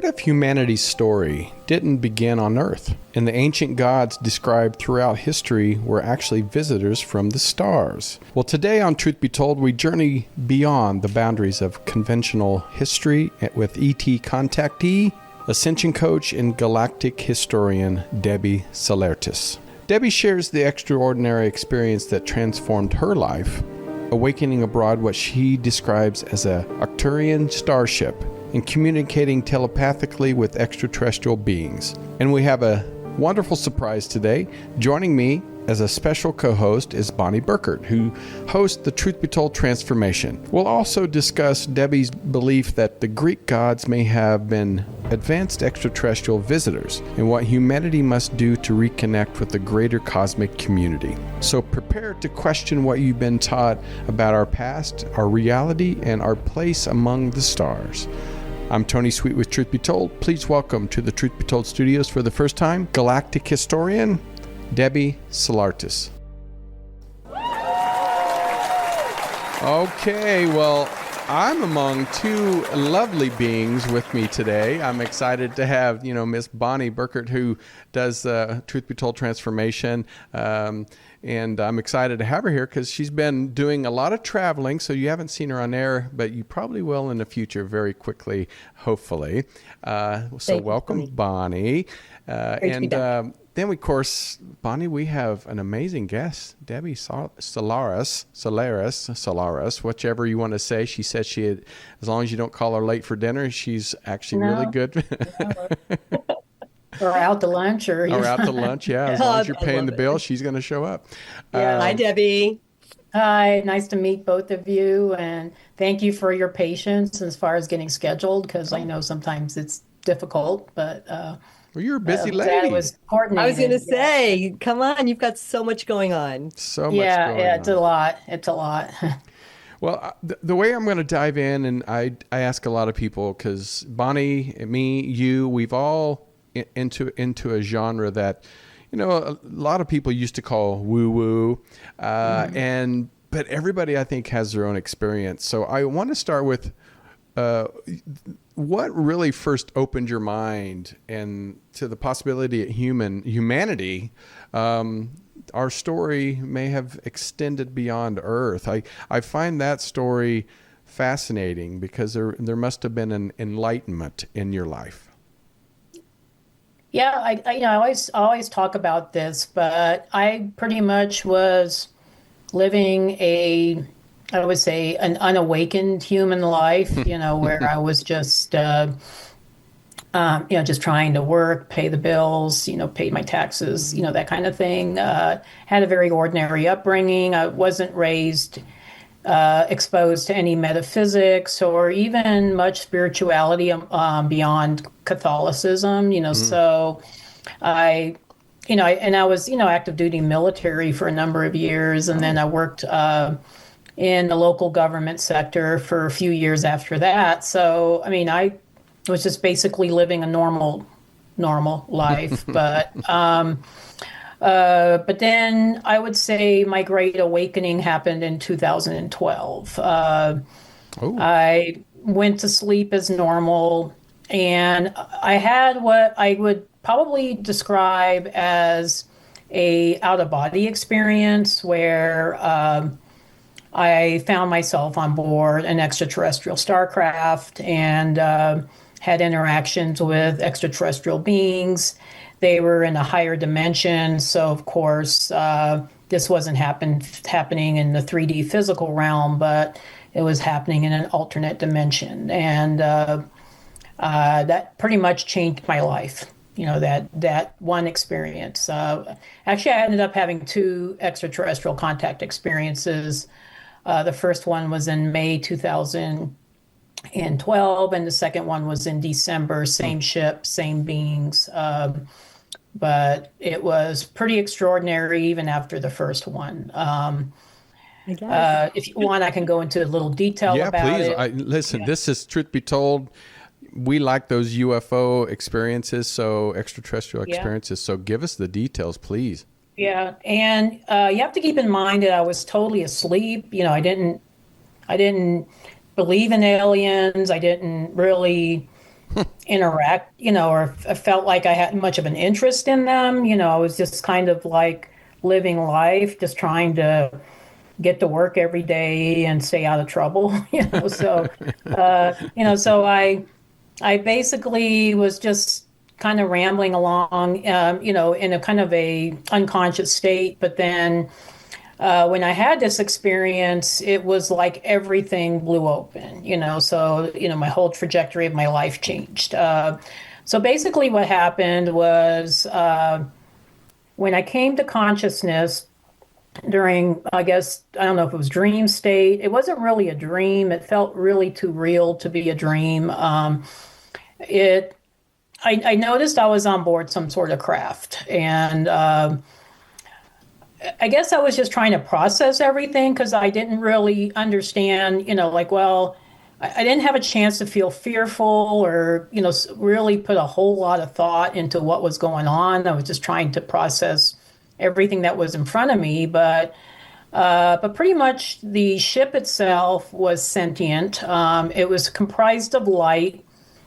What if humanity's story didn't begin on Earth, and the ancient gods described throughout history were actually visitors from the stars? Well, today on Truth Be Told, we journey beyond the boundaries of conventional history with ET contactee, Ascension coach, and Galactic historian Debbie Solaris. Debbie shares the extraordinary experience that transformed her life, awakening abroad what she describes as a Arcturian starship and communicating telepathically with extraterrestrial beings. And we have a wonderful surprise today. Joining me as a special co-host is Bonnie Burkert, who hosts the Truth Be Told Transformation. We'll also discuss Debbie's belief that the Greek gods may have been advanced extraterrestrial visitors and what humanity must do to reconnect with the greater cosmic community. So prepare to question what you've been taught about our past, our reality, and our place among the stars. I'm Tony Sweet with Truth Be Told. Please welcome to the Truth Be Told studios for the first time, Galactic historian, Debbie Solaris. Okay, well, I'm among two lovely beings with me today. I'm excited to have, Miss Bonnie Burkert, who does Truth Be Told Transformation. And I'm excited to have her here because she's been doing a lot of traveling, so you haven't seen her on air, but you probably will in the future very quickly, hopefully. So welcome, Bonnie. Then, of course, Bonnie, we have an amazing guest, Debbie Solaris, whichever you want to say. She said as long as you don't call her late for dinner, she's actually really good. Or out to lunch. Or out to lunch, yeah. As long as you're paying the bill, she's going to show up. Yeah. Hi, Debbie. Hi, nice to meet both of you. And thank you for your patience as far as getting scheduled, because I know sometimes it's difficult, but... well, you're a busy lady. That was coordinated. I was going to say, come on, you've got so much going on. So much going on. Yeah, it's a lot. It's a lot. Well, the way I'm going to dive in, and I ask a lot of people, because Bonnie, me, you, we've all into a genre that, a lot of people used to call woo-woo, but everybody, I think, has their own experience. So I want to start with what really first opened your mind and to the possibility of humanity. Our story may have extended beyond Earth. I find that story fascinating because there must have been an enlightenment in your life. Yeah, I always talk about this, but I pretty much was living I would say an unawakened human life, where I was just, just trying to work, pay the bills, pay my taxes, that kind of thing. Had a very ordinary upbringing. I wasn't raised, exposed to any metaphysics or even much spirituality beyond Catholicism, so I was, active duty military for a number of years. And then I worked in the local government sector for a few years after that. So, I was just basically living a normal life. But then I would say my great awakening happened in 2012. I went to sleep as normal, and I had what I would probably describe as a out-of-body experience where I found myself on board an extraterrestrial starcraft and had interactions with extraterrestrial beings. They were in a higher dimension, so of course this wasn't happening in the 3D physical realm, but it was happening in an alternate dimension, and that pretty much changed my life. That one experience. Actually, I ended up having two extraterrestrial contact experiences. The first one was in May 2012, and the second one was in December. Same ship, same beings. But it was pretty extraordinary even after the first one. If you want, I can go into a little detail about it. Yeah, please. Listen, This is Truth Be Told. We like those UFO experiences, so extraterrestrial experiences. So give us the details, please. Yeah, and you have to keep in mind that I was totally asleep. I didn't believe in aliens. I didn't really interact, or I felt like I had much of an interest in them. I was just kind of like living life, just trying to get to work every day and stay out of trouble. So I basically was just kind of rambling along, in a kind of a unconscious state. But then when I had this experience, it was like everything blew open, so, my whole trajectory of my life changed. So basically what happened was when I came to consciousness during, I guess, I don't know if it was dream state. It wasn't really a dream. It felt really too real to be a dream. I noticed I was on board some sort of craft, and I guess I was just trying to process everything because I didn't really understand, I didn't have a chance to feel fearful or, really put a whole lot of thought into what was going on. I was just trying to process everything that was in front of me. But pretty much the ship itself was sentient. It was comprised of light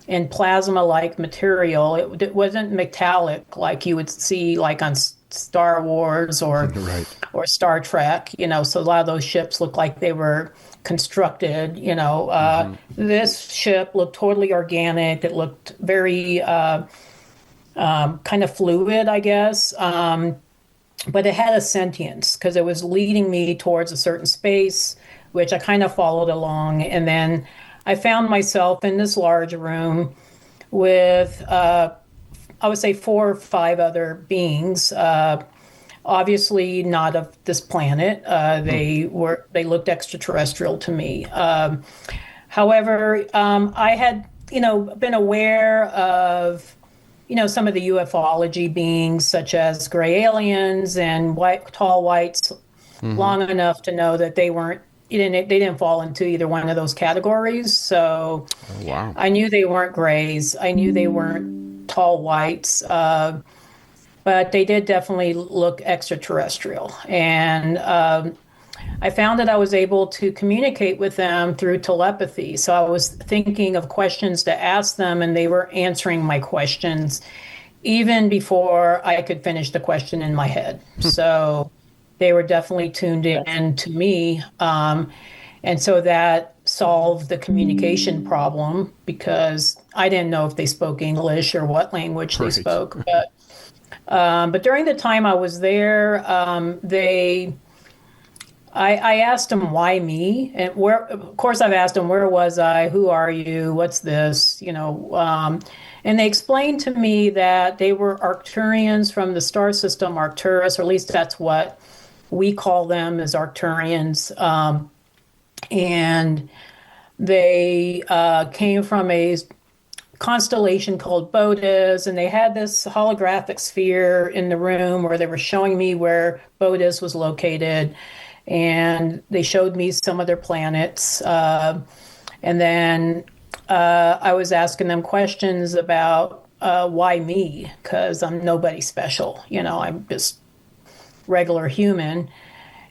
and plasma-like material. It wasn't metallic like you would see like on Star Wars or Right. or Star Trek. So a lot of those ships looked like they were constructed. This ship looked totally organic. It looked very kind of fluid, I guess. But it had a sentience because it was leading me towards a certain space, which I kind of followed along. And then I found myself in this large room with, I would say, 4 or 5 other beings, obviously not of this planet. They looked extraterrestrial to me. However, I had, been aware of some of the ufology beings, such as gray aliens and tall whites, long enough to know that they didn't fall into either one of those categories. So Wow. I knew they weren't grays. I knew they weren't tall whites, but they did definitely look extraterrestrial. And I found that I was able to communicate with them through telepathy. So I was thinking of questions to ask them, and they were answering my questions even before I could finish the question in my head. So they were definitely tuned in to me. And so that solved the communication problem because I didn't know if they spoke English or what language they spoke. But during the time I was there, I asked them why me, and of course I've asked them, where was I? Who are you? What's this? And they explained to me that they were Arcturians from the star system Arcturus, or at least that's what we call them, as Arcturians. And they came from a constellation called Bodas, and they had this holographic sphere in the room where they were showing me where Bodas was located. And they showed me some of their planets. And then I was asking them questions about why me, because I'm nobody special. I'm just regular human.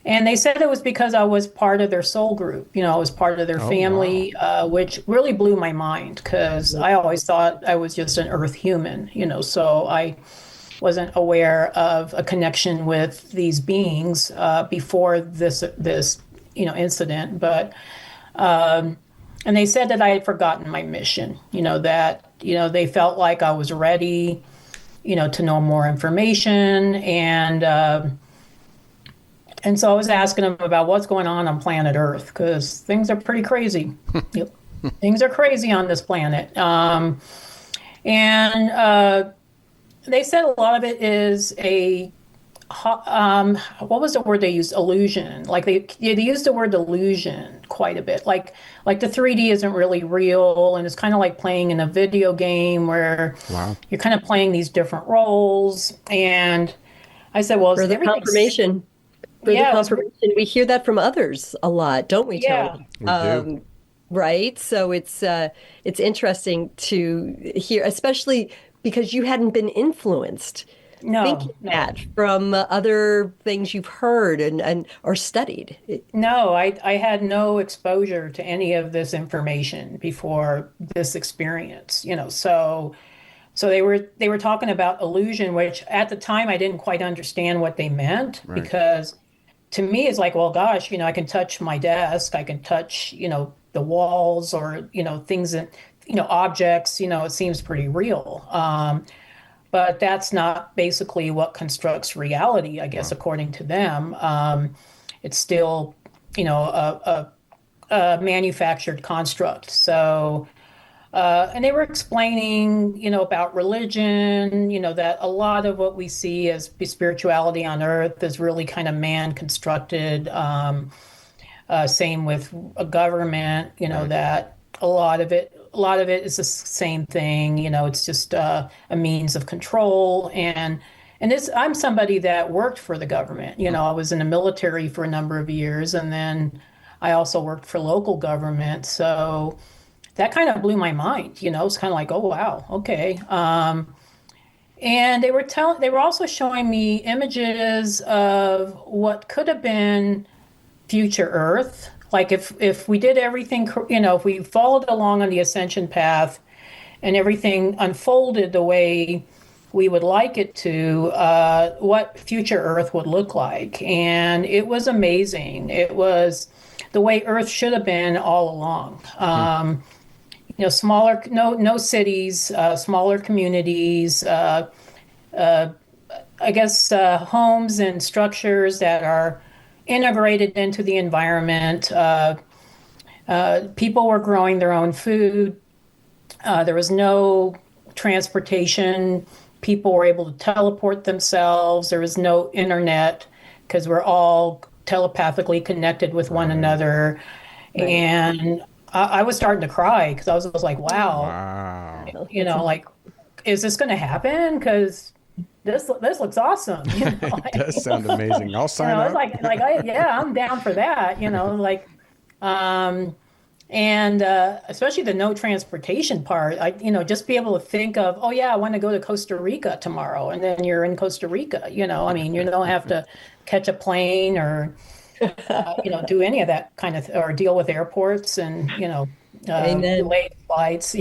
And they said it was because I was part of their soul group. I was part of their family, wow. Which really blew my mind because I always thought I was just an Earth human, so I wasn't aware of a connection with these beings before this incident. But and they said that I had forgotten my mission. That they felt like I was ready, to know more information, and so I was asking them about what's going on planet Earth because things are pretty crazy. Yep. Things are crazy on this planet, and they said a lot of it is what was the word they used? Illusion. Like they used the word illusion quite a bit. Like the 3D isn't really real, and it's kind of like playing in a video game where you're kind of playing these different roles. And I said, well, for the confirmation. For the confirmation, we hear that from others a lot, don't we, Tony? Yeah, we do. Right. So it's interesting to hear, especially because you hadn't been influenced No, thinking that from other things you've heard and or studied? no, I had no exposure to any of this information before this experience, so they were talking about illusion, which at the time I didn't quite understand what they meant Right. because to me it's like, well, gosh, I can touch my desk, I can touch, the walls or, things that, objects, it seems pretty real. But that's not basically what constructs reality, I guess, according to them. It's still, a manufactured construct. So, and they were explaining, about religion, that a lot of what we see as spirituality on Earth is really kind of man constructed. Same with a government, that a lot of it is the same thing. It's just a means of control. And I'm somebody that worked for the government. I was in the military for a number of years, and then I also worked for local government. So that kind of blew my mind. It's kind of like, oh wow, okay. And they were also showing me images of what could have been future Earth. Like if we did everything, if we followed along on the ascension path and everything unfolded the way we would like it to, what future Earth would look like. And it was amazing. It was the way Earth should have been all along. Smaller, no cities, smaller communities, I guess homes and structures that are integrated into the environment. People were growing their own food. There was no transportation. People were able to teleport themselves. There was no internet because we're all telepathically connected with one another. Right. And I was starting to cry because I was like, wow. Like, is this going to happen? Because this looks awesome. It does sound amazing. I'll sign up. Yeah, I'm down for that. And especially the no transportation part. Just be able to think of, oh yeah, I want to go to Costa Rica tomorrow, and then you're in Costa Rica. You don't have to catch a plane or do any of that kind of, or deal with airports and delayed flights.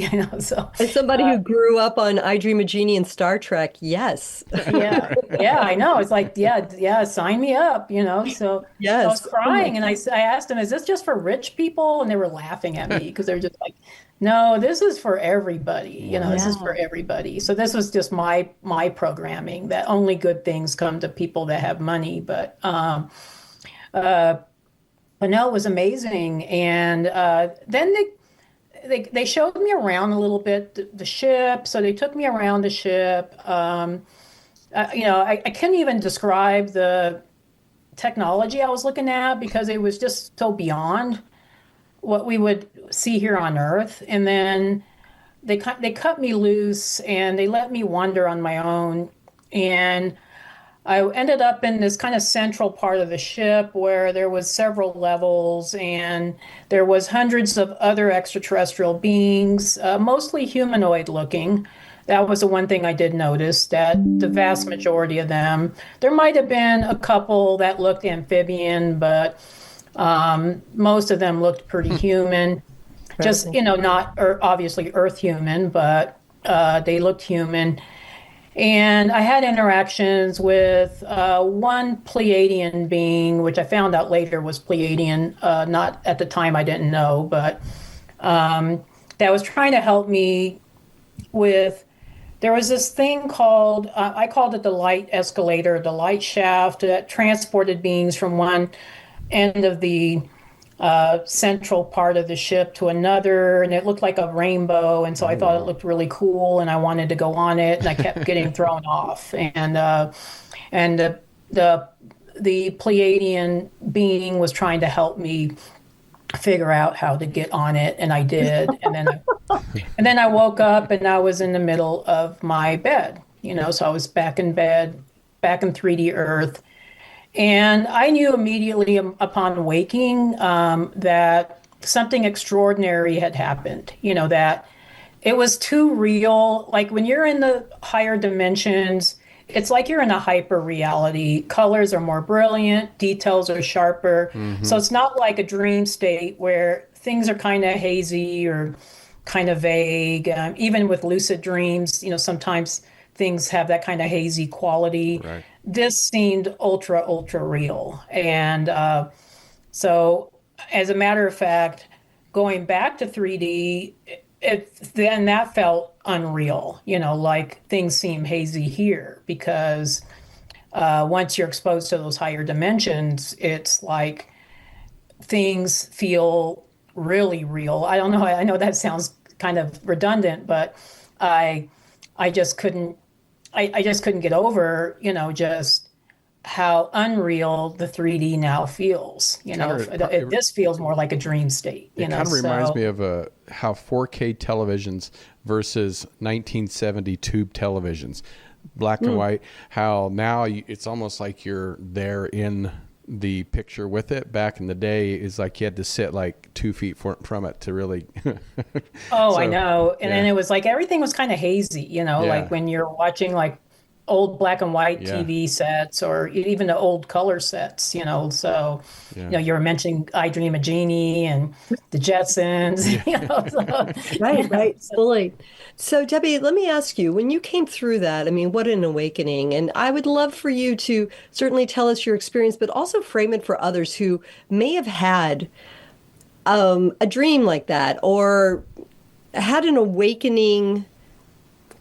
So as somebody who grew up on I Dream of Jeannie and Star Trek, yes. yeah, I know. It's like, yeah, sign me up. So yes. I was crying, and I asked them, is this just for rich people? And they were laughing at me because they're just like, no, this is for everybody. This is for everybody. So this was just my programming that only good things come to people that have money. But no, it was amazing. And then they showed me around a little bit, the ship. So they took me around the ship. I couldn't even describe the technology I was looking at because it was just so beyond what we would see here on Earth. And then they cut me loose and they let me wander on my own. And I ended up in this kind of central part of the ship where there was several levels and there was hundreds of other extraterrestrial beings, mostly humanoid looking. That was the one thing I did notice, that the vast majority of them, there might have been a couple that looked amphibian, but most of them looked pretty human. Just, not obviously Earth human, but they looked human. And I had interactions with one Pleiadian being, which I found out later was Pleiadian. Not at the time, I didn't know, but that was trying to help me with. There was this thing called, I called it the light escalator, the light shaft that transported beings from one end of the central part of the ship to another, and it looked like a rainbow, and so I thought it looked really cool, and I wanted to go on it, and I kept getting thrown off. And the Pleiadian being was trying to help me figure out how to get on it, and I did. And then I woke up, and I was in the middle of my bed. So I was back in bed, back in 3D Earth. And I knew immediately upon waking that something extraordinary had happened, that it was too real. Like when you're in the higher dimensions, it's like you're in a hyper reality. Colors are more brilliant, details are sharper. So it's not like a dream state where things are kind of hazy or kind of vague. Even with lucid dreams, sometimes things have that kind of hazy quality. Right. This seemed ultra, ultra real. And so, as a matter of fact, going back to 3D, then that felt unreal, like things seem hazy here because once you're exposed to those higher dimensions, it's like things feel really real. I don't know. I know that sounds kind of redundant, but I just couldn't. I just couldn't get over, just how unreal the 3D now feels. This feels more like a dream state. It kind of reminds me of how 4K televisions versus 1970 tube televisions, black and white. How now it's almost like you're there in the picture with it. Back in the day, is like you had to sit like 2 feet from it to really. Oh, so, I know. And then it was like everything was kind of hazy, like when you're watching like old black and white TV sets or even the old color sets, so, you were mentioning I Dream of Jeannie and the Jetsons, Right, fully. So Debbie, let me ask you, when you came through that, I mean, what an awakening. And I would love for you to certainly tell us your experience, but also frame it for others who may have had a dream like that or had an awakening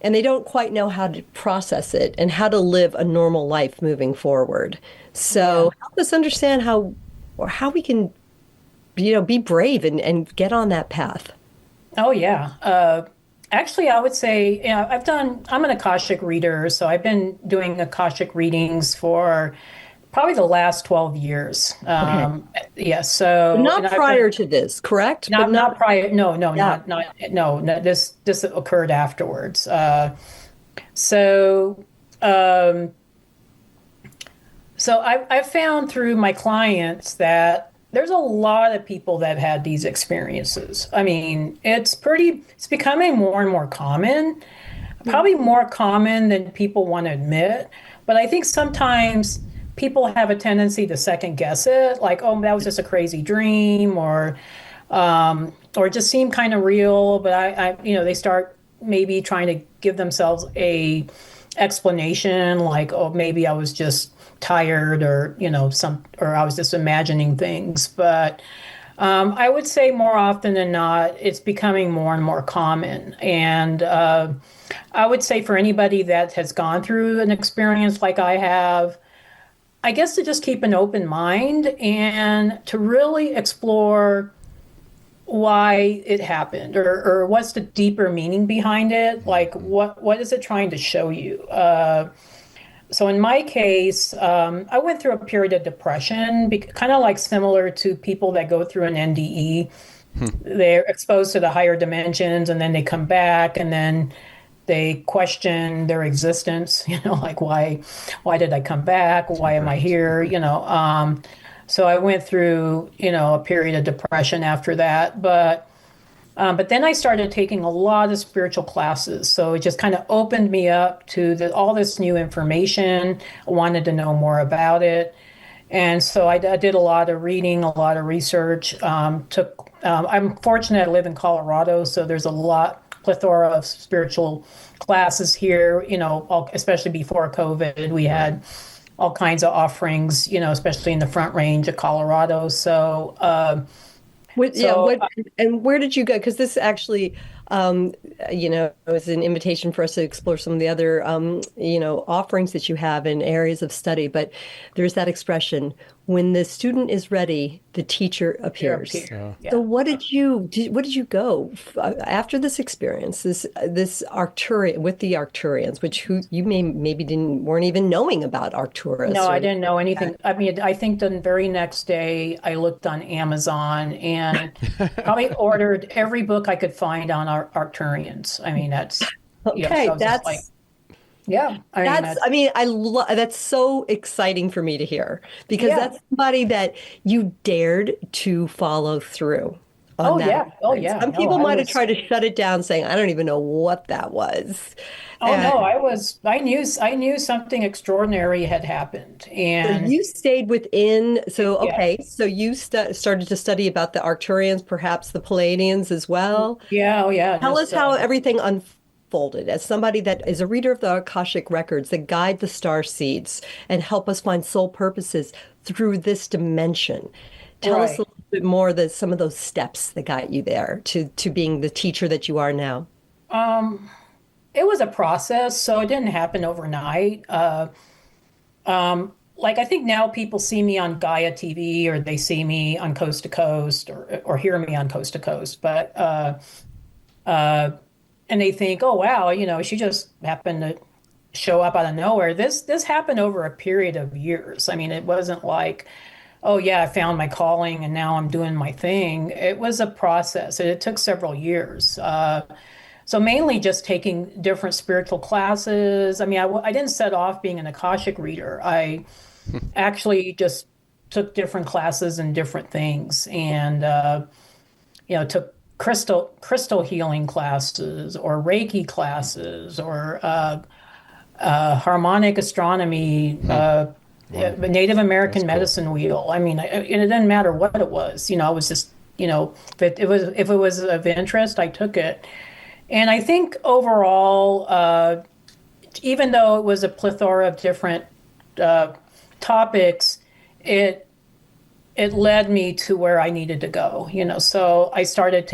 and they don't quite know how to process it and how to live a normal life moving forward. So help us understand how we can, be brave and get on that path. Oh, yeah. Actually, I would say, I'm an Akashic reader, so I've been doing Akashic readings for probably the last 12 years. Okay. Yeah, so not prior to this, correct? Not prior. No, this occurred afterwards. So I've found through my clients that there's a lot of people that had these experiences. I mean, it's becoming more and more common, probably more common than people want to admit. But I think sometimes people have a tendency to second guess it, like, oh, that was just a crazy dream, or it just seemed kind of real. But they start maybe trying to give themselves a explanation, like, oh, maybe I was just tired, or or I was just imagining things. But I would say more often than not, it's becoming more and more common. And I would say for anybody that has gone through an experience like I have, I guess to just keep an open mind and to really explore why it happened, or what's the deeper meaning behind it. Like, what is it trying to show you? So in my case, I went through a period of depression, kind of like similar to people that go through an NDE. They're exposed to the higher dimensions and then they come back and then they question their existence, like why did I come back? Why am I here? So I went through, a period of depression after that. But then I started taking a lot of spiritual classes. So it just kind of opened me up to all this new information. I wanted to know more about it. And so I did a lot of reading, a lot of research. I'm fortunate I live in Colorado, so there's a plethora of spiritual classes here, especially before COVID. We had all kinds of offerings, especially in the Front Range of Colorado. So, and where did you go? Because this actually, was an invitation for us to explore some of the other, offerings that you have in areas of study. But there's that expression, when the student is ready, the teacher appears. Yeah. So what did you go after this experience, this Arcturian with the Arcturians, you maybe weren't even knowing about Arcturus? No, I didn't know anything. I mean, I think the very next day I looked on Amazon and probably ordered every book I could find on Arcturians. I mean, that's okay. So that's like, yeah. That's so exciting for me to hear, because that's somebody that you dared to follow through on that. yeah. Oh, Experience. yeah. Some No, people I might have was. tried to shut it down, saying, "I don't even know what that was." Oh And no, I knew something extraordinary had happened. so And you stayed within. So yeah, okay, so you started to study about the Arcturians, perhaps the Palladians as well. yeah, oh yeah, Tell us just how everything unfolded as somebody that is a reader of the Akashic records that guide the star seeds and help us find soul purposes through this dimension. Tell us a right. little bit more that some of those steps that got you there to being the teacher that you are now. Um, it was a process, so it didn't happen overnight. Like I think now people see me on Gaia TV or they see me on Coast to Coast or hear me on Coast to Coast, but uh, and they think, oh wow, she just happened to show up out of nowhere. This happened over a period of years. I mean, it wasn't like, oh yeah, I found my calling and now I'm doing my thing. It was a process. It took several years. So mainly just taking different spiritual classes. I mean, I didn't set off being an Akashic reader. I actually just took different classes and different things, and took crystal healing classes or Reiki classes or harmonic astronomy, Native American Cool. medicine wheel. I mean, it didn't matter what it was. I was just, if it was of interest, I took it. And I think overall, even though it was a plethora of different topics, it led me to where I needed to go. So I started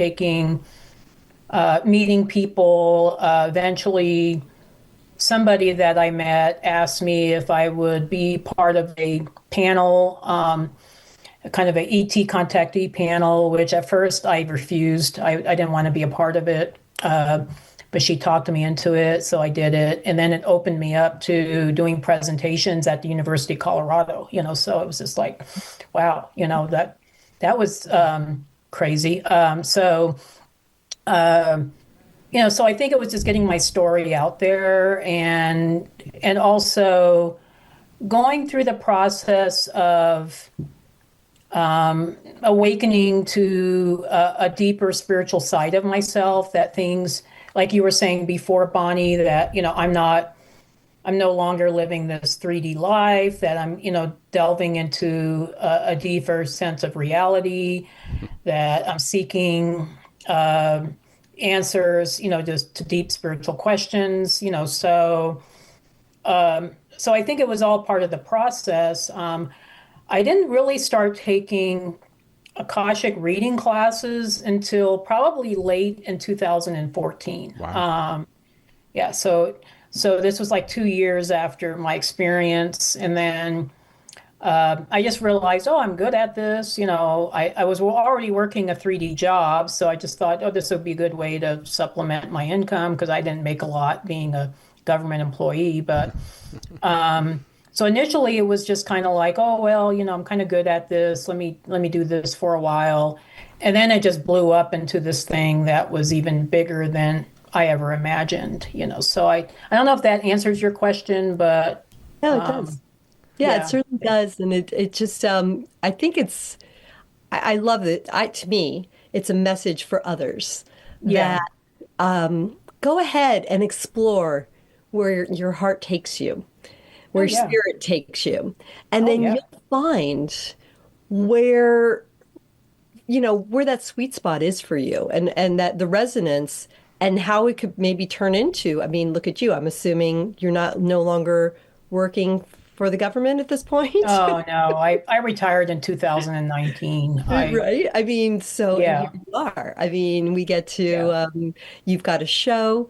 meeting people. Eventually, somebody that I met asked me if I would be part of a panel, kind of a ET contactee panel, which at first I refused. I didn't want to be a part of it. But she talked me into it, so I did it. And then it opened me up to doing presentations at the University of Colorado, so it was just like, wow, that was crazy. So I think it was just getting my story out there and also going through the process of awakening to a deeper spiritual side of myself, that things like you were saying before, Bonnie, that I'm no longer living this 3D life, that I'm delving into a deeper sense of reality, that I'm seeking answers just to deep spiritual questions. So I think it was all part of the process. I didn't really start taking Akashic reading classes until probably late in 2014. Wow. Yeah, so this was like 2 years after my experience, and then I just realized, oh, I'm good at this. I was already working a 3D job, so I just thought, oh, this would be a good way to supplement my income because I didn't make a lot being a government employee, but. So initially it was just kind of like, oh, well, I'm kind of good at this. Let me do this for a while. And then it just blew up into this thing that was even bigger than I ever imagined, So I don't know if that answers your question, but No, it does. Yeah, it yeah. certainly does. And it just I think I love it. To me, it's a message for others Yeah. that go ahead and explore where your heart takes you, Oh where your yeah. spirit takes you. And Oh then yeah. you'll find where, where that sweet spot is for you and that the resonance and how it could maybe turn into. I mean, look at you. I'm assuming you're no longer working for the government at this point. Oh no, I retired in 2019. Right? I mean, so and here Yeah. you are. I mean, we get to Yeah. you've got a show,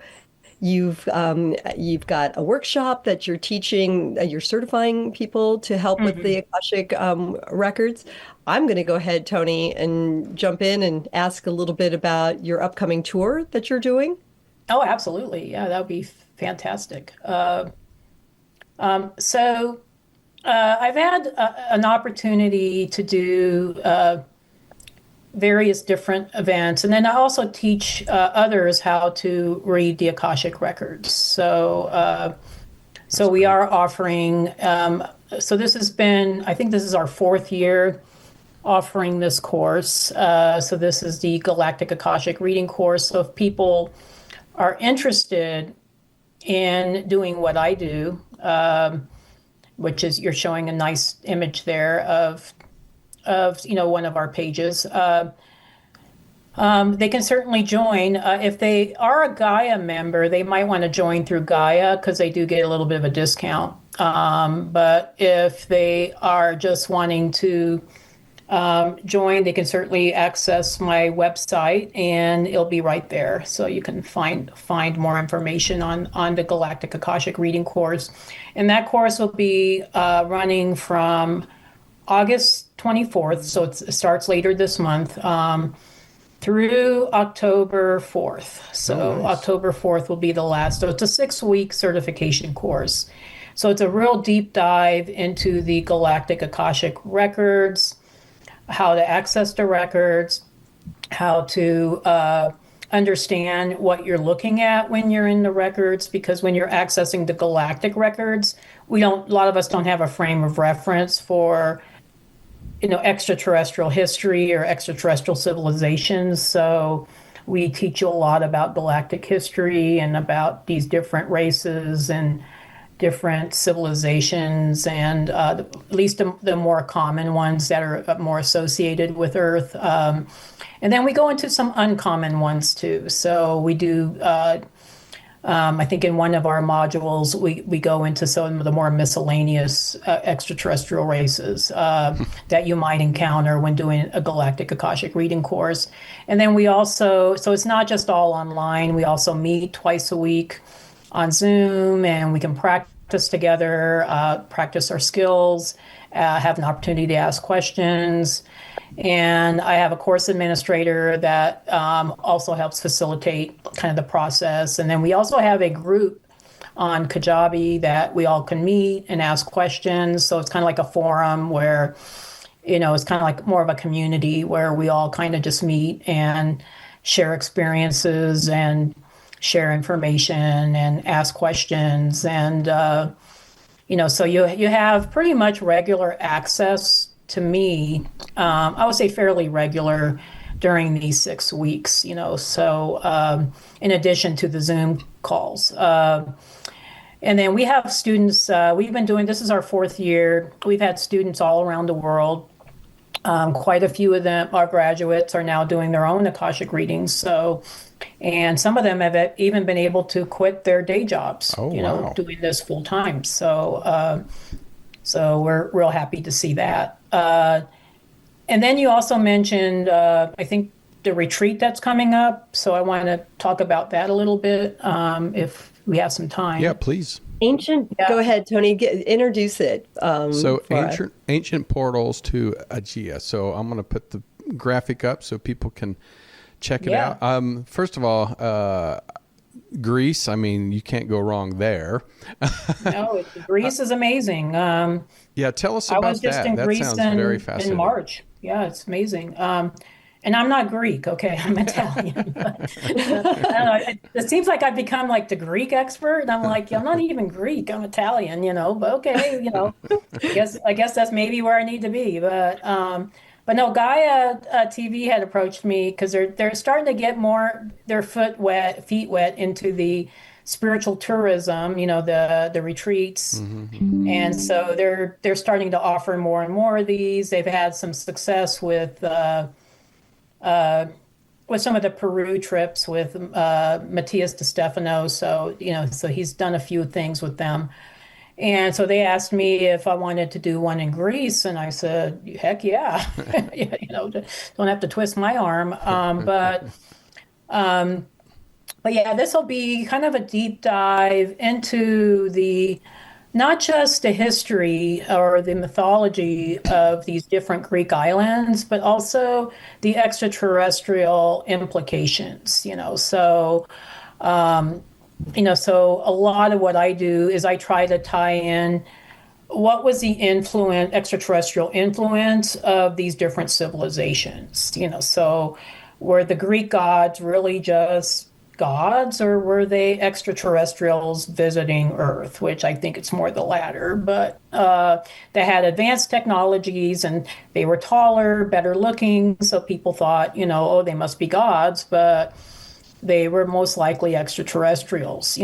you've got a workshop that you're teaching, you're certifying people to help with the Mhm. Akashic records. I'm going to go ahead, Tony, and jump in and ask a little bit about your upcoming tour that you're doing. Oh, absolutely. Yeah, that would be fantastic. So I've had an opportunity to do various different events, and then I also teach others how to read the Akashic records. So we are offering. So this has been, I think this is our fourth year offering this course. So this is the Galactic Akashic Reading course. So if people are interested in doing what I do, which is you're showing a nice image there of one of our pages. They can certainly join. If they are a Gaia member, they might want to join through Gaia because they do get a little bit of a discount. But if they are just wanting to join, they can certainly access my website, and it'll be right there. So you can find more information on the Galactic Akashic Reading course. And that course will be running from August 24th, so it starts later this month, through October 4th. So nice. October 4th will be the last. So it's a 6-week certification course. So it's a real deep dive into the Galactic Akashic records, how to access the records, how to understand what you're looking at when you're in the records, because when you're accessing the galactic records, a lot of us don't have a frame of reference for extraterrestrial history or extraterrestrial civilizations. So we teach you a lot about galactic history and about these different races and different civilizations, and at least the more common ones that are more associated with Earth. And then we go into some uncommon ones too. So we do, I think in one of our modules, we go into some of the more miscellaneous extraterrestrial races that you might encounter when doing a Galactic Akashic Reading course. And then we also, so it's not just all online, we also meet twice a week on Zoom, and we can practice together, practice our skills, have an opportunity to ask questions. And I have a course administrator that also helps facilitate kind of the process. And then we also have a group on Kajabi that we all can meet and ask questions. So it's kind of like a forum where, it's kind of like more of a community where we all kind of just meet and share experiences and share information and ask questions. And, so you have pretty much regular access to me. I would say fairly regular during these 6 weeks, so in addition to the Zoom calls. And then we have students, we've been doing, this is our 4th year. We've had students all around the world. Quite a few of them, our graduates, are now doing their own Akashic readings. And some of them have even been able to quit their day jobs, wow. doing this full time. So we're real happy to see that. And then you also mentioned, I think, the retreat that's coming up. So I want to talk about that a little bit if we have some time. Yeah, please. Go ahead, Tony, introduce it. So ancient portals to Aegea. So I'm going to put the graphic up so people can check it out. First of all, Greece, I mean, you can't go wrong there. No, Greece is amazing. Tell us about that. I was just in Greece very fascinating. In March. Yeah, it's amazing. And I'm not Greek, okay? I'm Italian. I don't know, it seems like I've become like the Greek expert, and I'm like, I'm not even Greek. I'm Italian, but okay, I guess that's maybe where I need to be. But no, Gaia TV had approached me because they're starting to get more their feet wet into the spiritual tourism, the retreats. Mm-hmm. And so they're starting to offer more and more of these. They've had some success with some of the Peru trips with Matthias DeStefano. So he's done a few things with them. And so they asked me if I wanted to do one in Greece, and I said, heck yeah. Don't have to twist my arm. But yeah, this will be kind of a deep dive into not just the history or the mythology of these different Greek islands, but also the extraterrestrial implications, So a lot of what I do is I try to tie in what was the extraterrestrial influence of these different civilizations, So were the Greek gods really just gods or were they extraterrestrials visiting Earth, which I think it's more the latter. But they had advanced technologies and they were taller, better looking. So people thought, oh, they must be gods, but they were most likely extraterrestrials,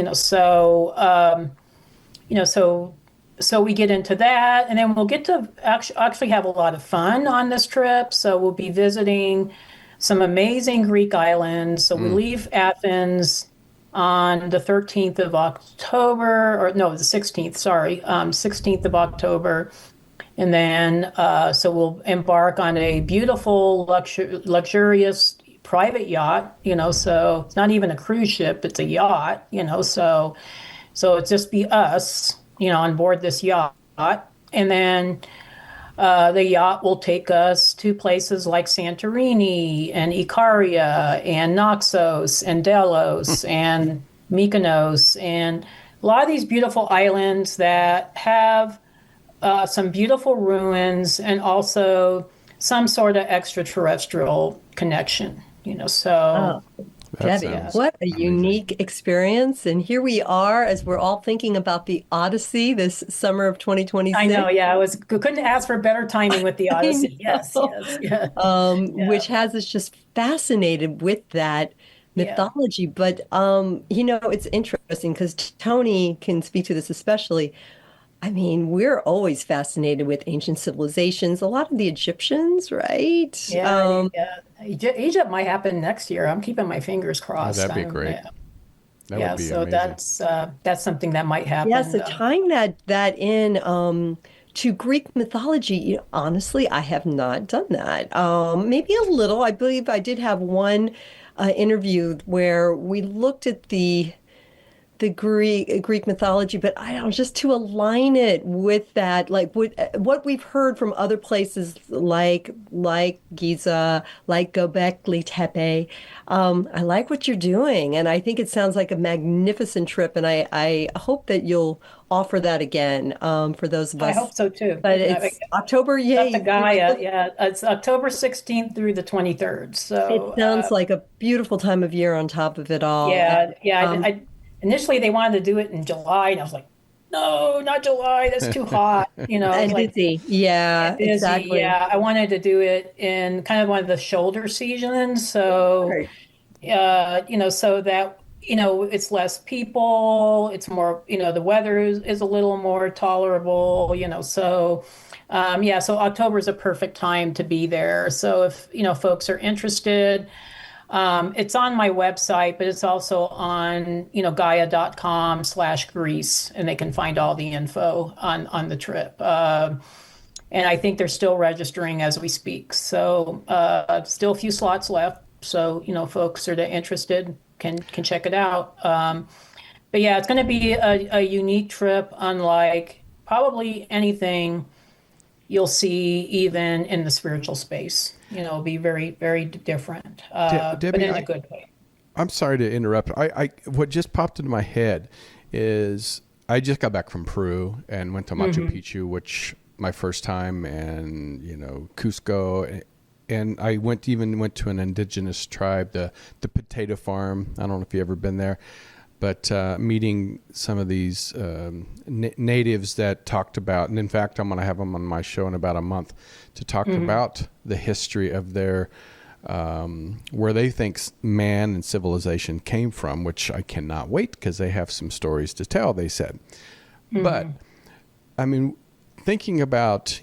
so we get into that, and then we'll get to actually have a lot of fun on this trip. So we'll be visiting some amazing Greek islands. So we leave Athens on the 13th of October, or no, the 16th, sorry, 16th of October. And then, so we'll embark on a beautiful, luxurious private yacht, so it's not even a cruise ship, it's a yacht, so it's just be us, on board this yacht. And then the yacht will take us to places like Santorini and Ikaria and Naxos and Delos and Mykonos and a lot of these beautiful islands that have some beautiful ruins and also some sort of extraterrestrial connection, so. Oh, Debbie, what a unique experience. And here we are as we're all thinking about the Odyssey this summer of 2026. I know, yeah. Couldn't ask for better timing with the Odyssey. Yes. Yeah. Which has us just fascinated with that mythology. But, it's interesting because Tony can speak to this especially. I mean, we're always fascinated with ancient civilizations. A lot of the Egyptians, right? Yeah. Egypt might happen next year. I'm keeping my fingers crossed. That'd be great. That would be so amazing. that's something that might happen. Yeah, so tying that in to Greek mythology, honestly, I have not done that. Maybe a little. I believe I did have one interview where we looked at the Greek mythology, but I don't just to align it with that, like what we've heard from other places like Giza, like Göbekli Tepe. I like what you're doing, and I think it sounds like a magnificent trip, and I hope that you'll offer that again for those of us. I hope so too. But it's October, The Gaia, it's October 16th through the 23rd. So it sounds like a beautiful time of year on top of it all. Initially, they wanted to do it in July, and I was like, no, not July. That's too hot. And busy. Yeah, busy. exactly. Yeah, I wanted to do it in kind of one of the shoulder seasons. So, so that, it's less people. It's more, the weather is a little more tolerable, so, so October is a perfect time to be there. So if, folks are interested, it's on my website, but it's also on, Gaia.com/Greece, and they can find all the info on the trip. And I think they're still registering as we speak. So still a few slots left. So, folks that are interested can check it out. But yeah, it's going to be a unique trip, unlike probably anything you'll see even in the spiritual space. It'll be very, very different, Debbie, but in a good way. I'm sorry to interrupt. What just popped into my head is I just got back from Peru and went to Machu Picchu, which my first time, and Cusco, and I went to an indigenous tribe, the potato farm. I don't know if you've ever been there, but meeting some of these natives that talked about, and in fact, I'm going to have them on my show in about a month to talk about the history of their, where they think man and civilization came from, which I cannot wait because they have some stories to tell, they said. But, I mean, thinking about,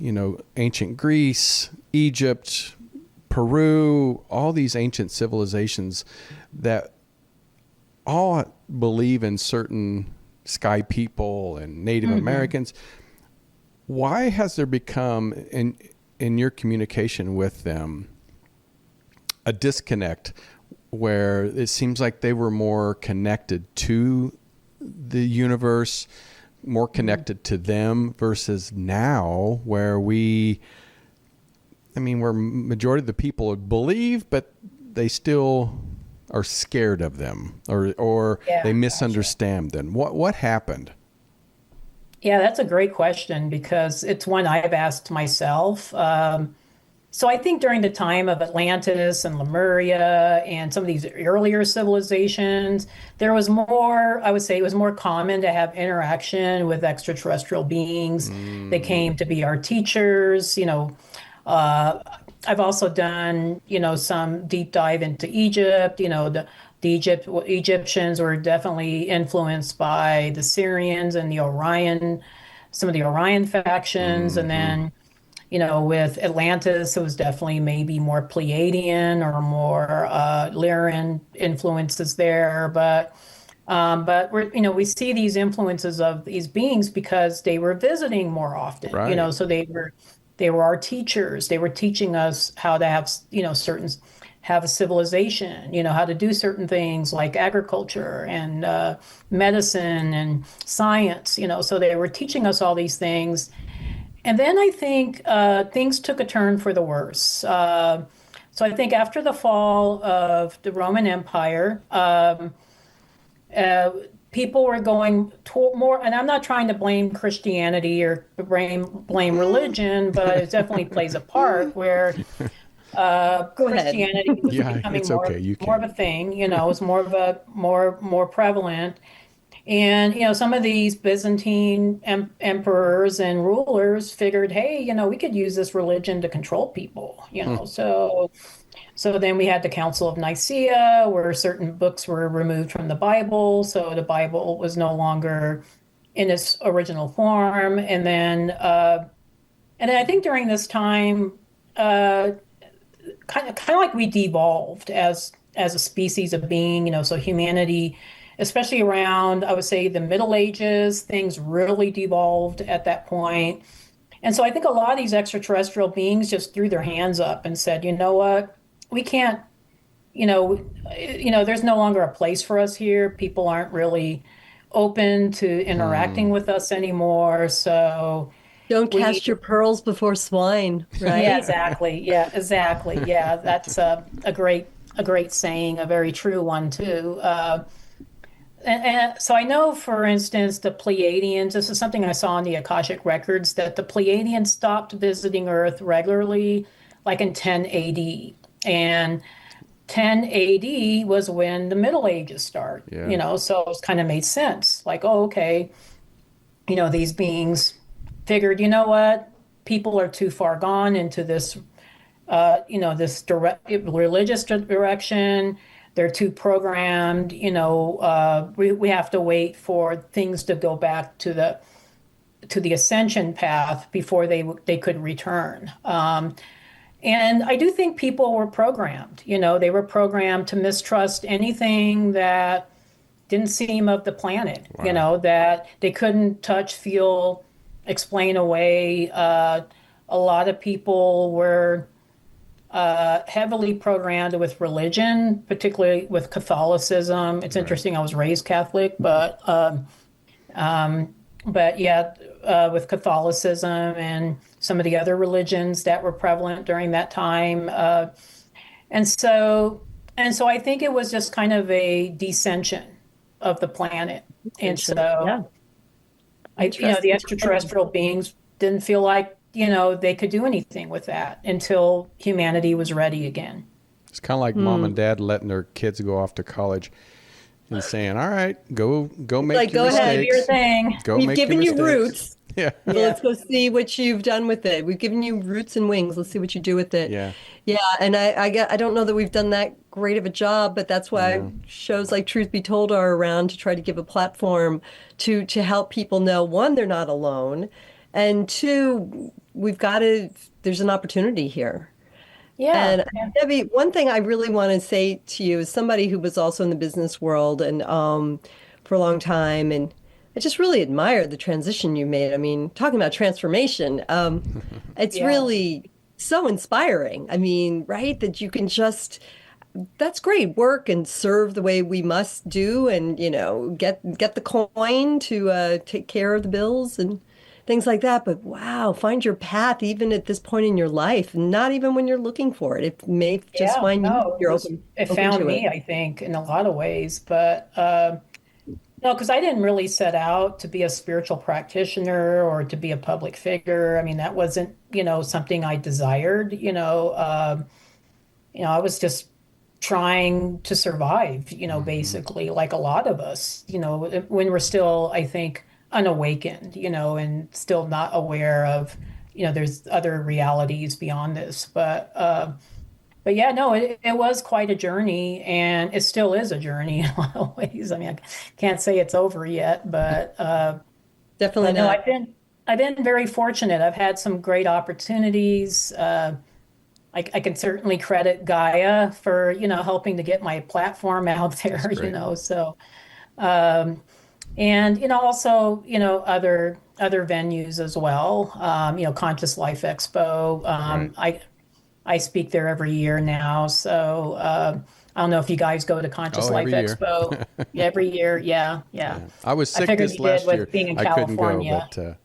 ancient Greece, Egypt, Peru, all these ancient civilizations that all believe in certain sky people and Native Americans. Why has there become, in your communication with them, a disconnect where it seems like they were more connected to the universe, more connected to them, versus now where where majority of the people believe, but they still are scared of them, or they misunderstand them. What happened? Yeah, that's a great question because it's one I've asked myself. So I think during the time of Atlantis and Lemuria and some of these earlier civilizations, there was more, I would say it was more common to have interaction with extraterrestrial beings. They came to be our teachers, uh, I've also done, some deep dive into Egypt. The Egyptians were definitely influenced by the Syrians and the Orion, some of the Orion factions, and then with Atlantis, it was definitely maybe more Pleiadian or more Lyran influences there. But we see these influences of these beings because they were visiting more often. Right. So they were our teachers. They were teaching us how to have have a civilization. How to do certain things like agriculture and medicine and science. So they were teaching us all these things. And then I think things took a turn for the worse. So I think after the fall of the Roman Empire, people were going to more, and I'm not trying to blame Christianity or blame religion, but it definitely plays a part where Go ahead. Christianity was Yeah, becoming it's more, okay. You more of can. a thing. It was more of a more prevalent. And, some of these Byzantine emperors and rulers figured, hey, we could use this religion to control people. So then we had the Council of Nicaea, where certain books were removed from the Bible. So the Bible was no longer in its original form. And then I think during this time, kind of like we devolved as a species of being. So humanity, especially around, I would say, the Middle Ages, things really devolved at that point. And so I think a lot of these extraterrestrial beings just threw their hands up and said, you know what, we can't, there's no longer a place for us here. People aren't really open to interacting with us anymore. So Don't we, cast your pearls before swine, yeah, right? exactly. Yeah, exactly. Yeah, that's a great saying, a very true one too. And so I know, for instance, the Pleiadians, this is something I saw in the Akashic records, that the Pleiadians stopped visiting Earth regularly, like in 10 AD. And 10 AD was when the Middle Ages start, Yeah. So it kind of made sense. Like, oh, okay, these beings figured, you know what, people are too far gone into this, this religious direction. They're too programmed. We have to wait for things to go back to the ascension path before they could return. And I do think people were programmed. They were programmed to mistrust anything that didn't seem of the planet. Wow. That they couldn't touch, feel, explain away. A lot of people were heavily programmed with religion, particularly with Catholicism. It's Right. interesting. I was raised Catholic, but yeah, with Catholicism and some of the other religions that were prevalent during that time, and so I think it was just kind of a descension of the planet, and so Yeah, the interesting time. extraterrestrial beings didn't feel like they could do anything with that until humanity was ready again. It's kind of like mom and dad letting their kids go off to college and saying, "All right, go make Like, your go ahead. Do your mistakes. thing. Go We've make your given you mistakes." roots. Yeah. So Yeah. let's go see what you've done with it. We've given you roots and wings. Let's see what you do with it. Yeah. Yeah, and I don't know that we've done that great of a job, but that's why No. shows like Truth Be Told are around to try to give a platform to help people know, one, they're not alone, and two, there's an opportunity here. Yeah. And Debbie, one thing I really want to say to you is somebody who was also in the business world and for a long time, and I just really admire the transition you made. I mean, talking about transformation, it's Yeah. really so inspiring. I mean, right? That you can just that's great work and serve the way we must do, and get the coin to take care of the bills and things like that. But wow, find your path even at this point in your life, not even when you're looking for it. It may just Yeah. find you. No, You're open it open found to it. me, I think, in a lot of ways. But No, because I didn't really set out to be a spiritual practitioner or to be a public figure. I mean, that wasn't, something I desired. I was just trying to survive, Hmm. basically, like a lot of us, when we're still, I think, unawakened, and still not aware of, there's other realities beyond this. But yeah, no, it was quite a journey, and it still is a journey in a lot of ways. I mean, I can't say it's over yet, Definitely but no, not. I've been very fortunate. I've had some great opportunities. I can certainly credit Gaia for, helping to get my platform out That's there, great. so um, and also, other venues as well. Conscious Life Expo. Right. I speak there every year now, so I don't know if you guys go to Conscious Oh, Life every year. Expo every year. Yeah, yeah. Yeah. I was I sick figured this you did last year. with being in I couldn't go, California. but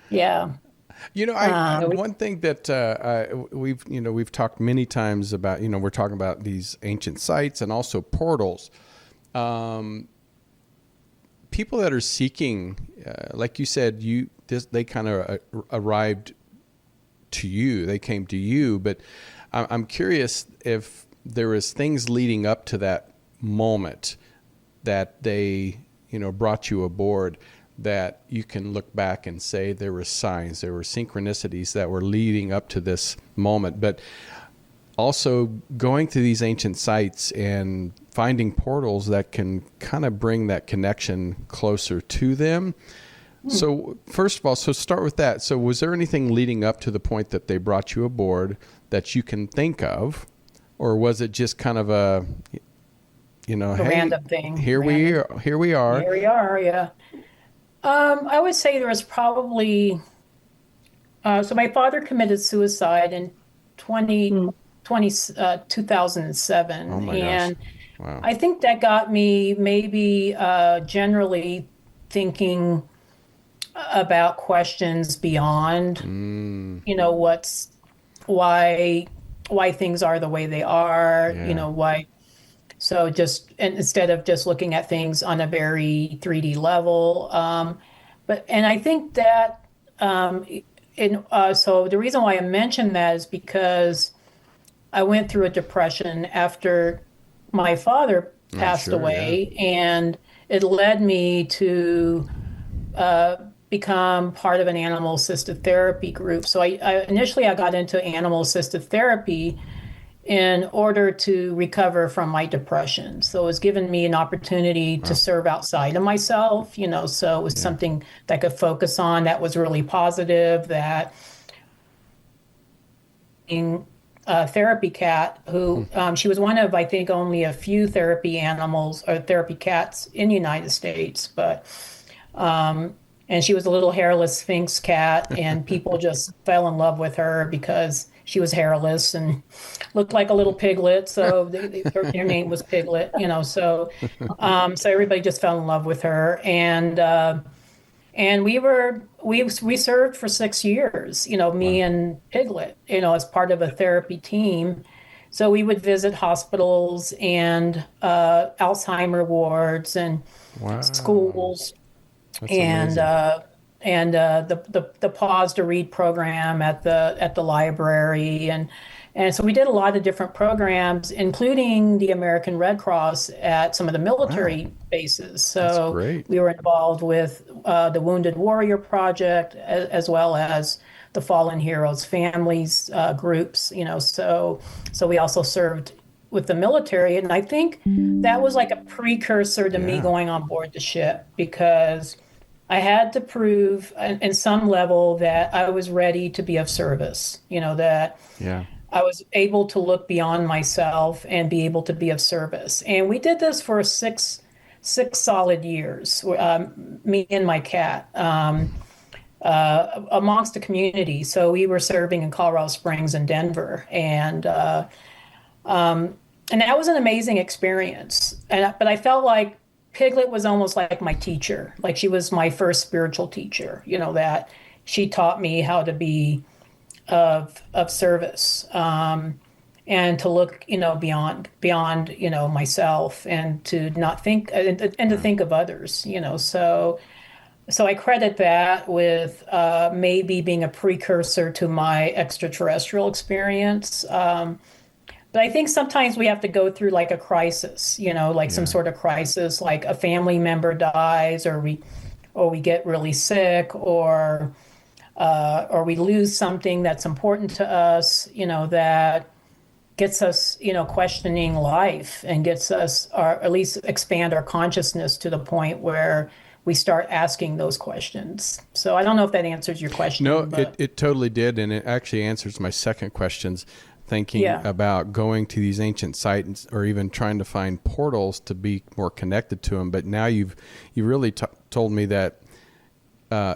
Yeah. I Yeah, one thing that we've talked many times about, we're talking about these ancient sites and also portals. Um, People that are seeking, like you said, they kind of arrived to you. They came to you, but I'm curious if there was things leading up to that moment that they, brought you aboard, that you can look back and say there were signs, there were synchronicities that were leading up to this moment. But also going to these ancient sites and finding portals that can kind of bring that connection closer to them. So first of all, so start with that. So was there anything leading up to the point that they brought you aboard that you can think of? Or was it just kind of a, A hey, random thing. here we Random. are, here we are. Here we are. Yeah. I would say there was probably, so my father committed suicide in 20, mm, Oh 2007. my gosh. And Wow. I think that got me maybe generally thinking about questions beyond, Mm, what's why why things are the way they are, yeah. why. So just and instead of just looking at things on a very 3D level, and I think that so the reason why I mentioned that is because I went through a depression after my father I'm passed sure. Yeah. away, and it led me to become part of an animal assisted therapy group. So initially I got into animal assisted therapy in order to recover from my depression. So it was given me an opportunity to Wow. serve outside of myself, so it was Yeah. something that I could focus on that was really positive, that a therapy cat Hmm. who she was one of, I think, only a few therapy animals or therapy cats in the United States, but and she was a little hairless Sphinx cat, and people just fell in love with her because she was hairless and looked like a little piglet. So her name was Piglet, so everybody just fell in love with her, and we served for 6 years, me Wow. and Piglet, as part of a therapy team. So we would visit hospitals and Alzheimer wards and Wow. schools That's and amazing. uh, the pause to read program at the library, and so we did a lot of different programs, including the American Red Cross at some of the Wow. military bases. That's So great. we were involved with the Wounded Warrior Project, as well as the Fallen Heroes families groups. So we also served with the military, and I think that was like a precursor to me Yeah. going on board the ship, because I had to prove in some level that I was ready to be of service, that Yeah. I was able to look beyond myself and be able to be of service. And we did this for six solid years, me and my cat, amongst the community. So we were serving in Colorado Springs and Denver, and that was an amazing experience. But I felt like Piglet was almost like my teacher, like she was my first spiritual teacher. That she taught me how to be of service. and to look, beyond, myself, and to not think, and to think of others, So I credit that with maybe being a precursor to my extraterrestrial experience. But I think sometimes we have to go through like a crisis, like some sort of crisis, like a family member dies, or we get really sick, or we lose something that's important to us, that gets us, questioning life, and gets us, or at least expand our consciousness to the point where we start asking those questions. So I don't know if that answers your question. No, but it totally did. And it actually answers my second questions, thinking about going to these ancient sites or even trying to find portals to be more connected to them. But now you really told me that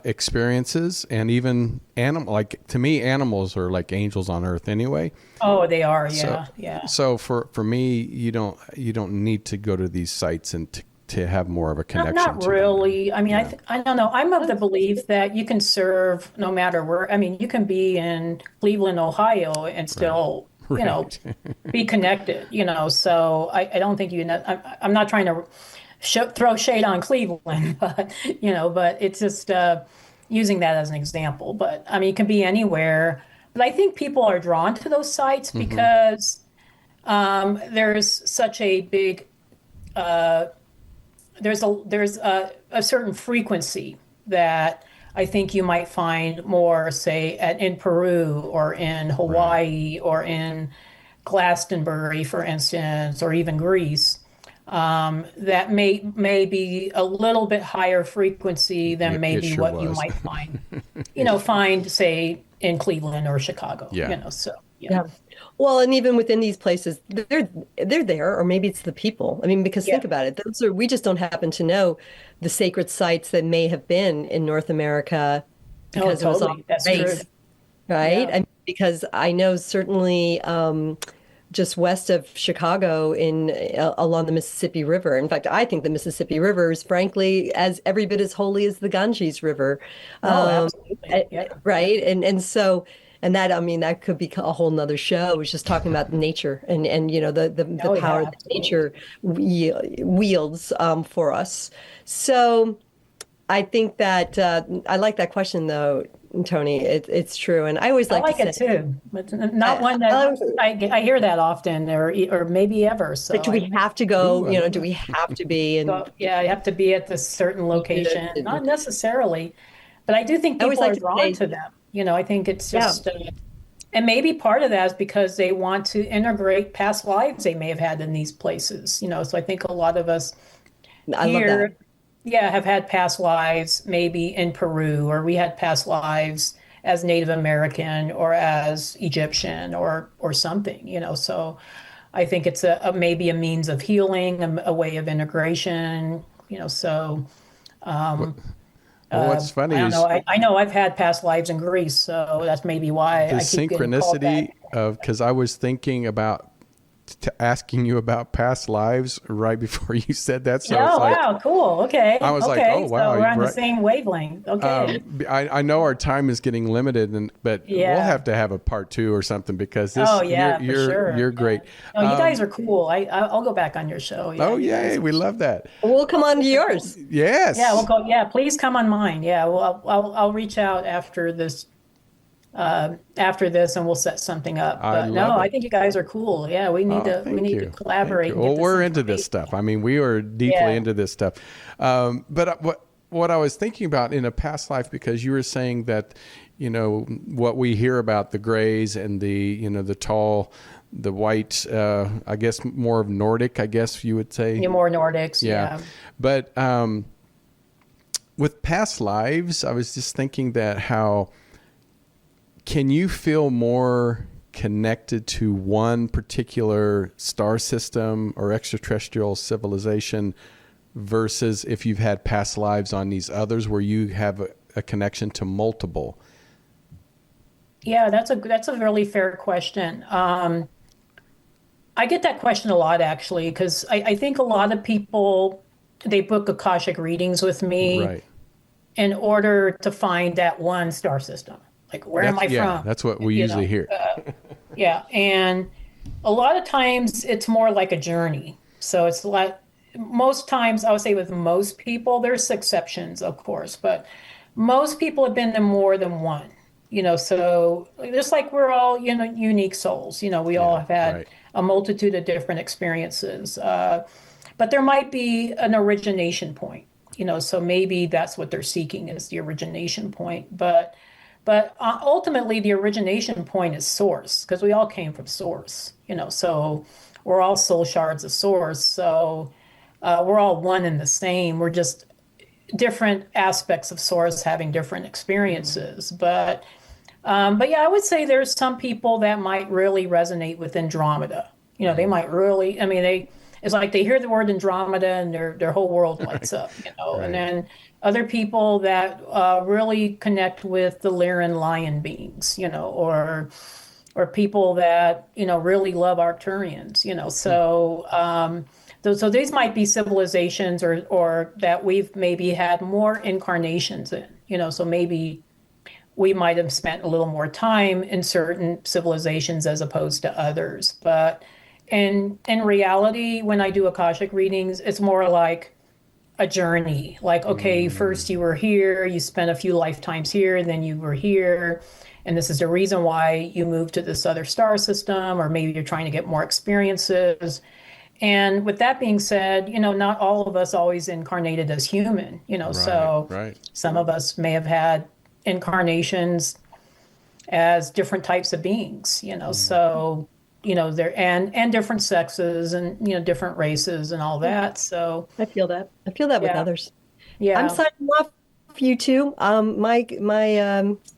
experiences and even like to me, animals are like angels on earth anyway. Oh, they are. Yeah. So for me, you don't need to go to these sites and to have more of a connection. Not really. I mean, I don't know. I'm of the belief that you can serve no matter where. I mean, you can be in Cleveland, Ohio, and still, be connected. So I don't think I'm not trying to throw shade on Cleveland, but it's just using that as an example. But I mean, it can be anywhere. But I think people are drawn to those sites because there's such a big there's a certain frequency that I think you might find more, say, in Peru or in Hawaii or in Glastonbury, for instance, or even Greece, that may be a little bit higher frequency than maybe what you might find, find, say, in Cleveland or Chicago. Yeah. Well, and even within these places, they're there, or maybe it's the people. I mean, because think about it, we just don't happen to know the sacred sites that may have been in North America because it was all That's race, true. right? Yeah. And because I know certainly just west of Chicago along the Mississippi River. In fact, I think the Mississippi River is frankly every bit as holy as the Ganges River. Absolutely. Yeah. Right. And so, and that, I mean, that could be a whole nother show. It's just talking about nature and the power that nature wields for us. So I think that I like that question though, Tony. It's true. And I always like to it too. It's not one that I hear that often or maybe ever. So do we have to go, do we have to be? And you have to be at this certain location. Not necessarily, but I do think people are drawn to them. I think it's just, and maybe part of that is because they want to integrate past lives they may have had in these places. So I think a lot of us here, have had past lives maybe in Peru, or we had past lives as Native American or as Egyptian or something. So I think it's maybe a means of healing, a way of integration. So. Well, what's funny is I know I've had past lives in Greece, so that's maybe why the I keep synchronicity because I was thinking about asking you about past lives right before you said that. So wow, cool. Okay. I was like, oh wow, so we're on the same wavelength. Okay. I know our time is getting limited, but we'll have to have a part 2 or something because this. You're great. No, you guys are cool. I'll go back on your show. We love that. We'll come on to yours. Yes. Yeah, we'll go. Yeah, please come on mine. Yeah, well, I'll reach out after this. And we'll set something up. I think you guys are cool. Yeah, we need to collaborate. Well, we're into this stuff. I mean, we are deeply into this stuff. But what I was thinking about in a past life, because you were saying that, what we hear about the grays and the tall, the white, I guess more of Nordic, I guess you would say. More Nordics. Yeah. But with past lives, I was just thinking that how. Can you feel more connected to one particular star system or extraterrestrial civilization versus if you've had past lives on these others where you have a connection to multiple? Yeah, that's a really fair question. I get that question a lot, actually, because I think a lot of people, they book Akashic readings with me in order to find that one star system. Like, where am I from? That's what we usually hear. And a lot of times it's more like a journey. So it's like most times, I would say with most people, there's exceptions, of course, but most people have been to more than one. So just like we're all, unique souls. We all Yeah, have had right. a multitude of different experiences. But there might be an origination point. So maybe that's what they're seeking is the origination point. But ultimately, the origination point is source, because we all came from source. So we're all soul shards of source. So we're all one and the same. We're just different aspects of source having different experiences. But yeah, I would say there's some people that might really resonate with Andromeda. They might really. I mean, it's like they hear the word Andromeda and their whole world lights up. Right. And then other people that really connect with the Lyran lion beings. Or people that really love Arcturians. So these might be civilizations or that we've maybe had more incarnations in. So maybe we might have spent a little more time in certain civilizations as opposed to others. But in reality, when I do Akashic readings, it's more like a journey. Like, okay, first you were here, you spent a few lifetimes here, and then you were here. And this is the reason why you moved to this other star system, or maybe you're trying to get more experiences. And with that being said, not all of us always incarnated as human, so Right. some of us may have had incarnations as different types of beings, so, there and different sexes and, different races and all that. So I feel that. I feel that with yeah, others. I'm yeah. signing off, you two. My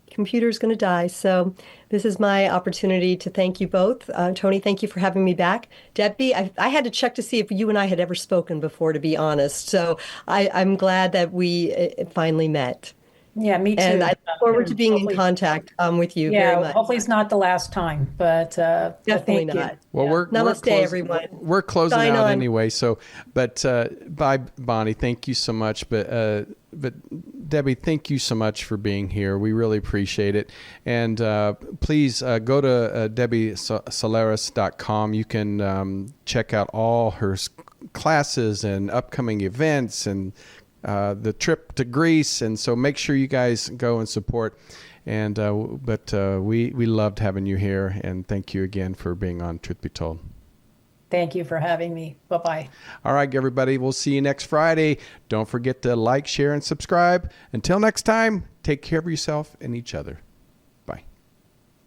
computer's going to die, so this is my opportunity to thank you both. Tony, thank you for having me back. Debbie, I had to check to see if you and I had ever spoken before, to be honest. So I'm glad that we finally met. Yeah, me And too. I look forward to being in Hopefully, contact with you very yeah, much. hopefully it's not the last time, but Definitely thank you. not. Well, Yeah. we're Namaste, closing, everyone. we're closing Sign out on. anyway. So, but bye, Bonnie. Thank you so much. But Debbie, thank you so much for being here. We really appreciate it. And please go to DebbieSolaris.com. You can check out all her classes and upcoming events and the trip to Greece. And so make sure you guys go and support. And we loved having you here. And thank you again for being on Truth Be Told. Thank you for having me. Bye-bye. All right, everybody. We'll see you next Friday. Don't forget to like, share, and subscribe. Until next time, take care of yourself and each other.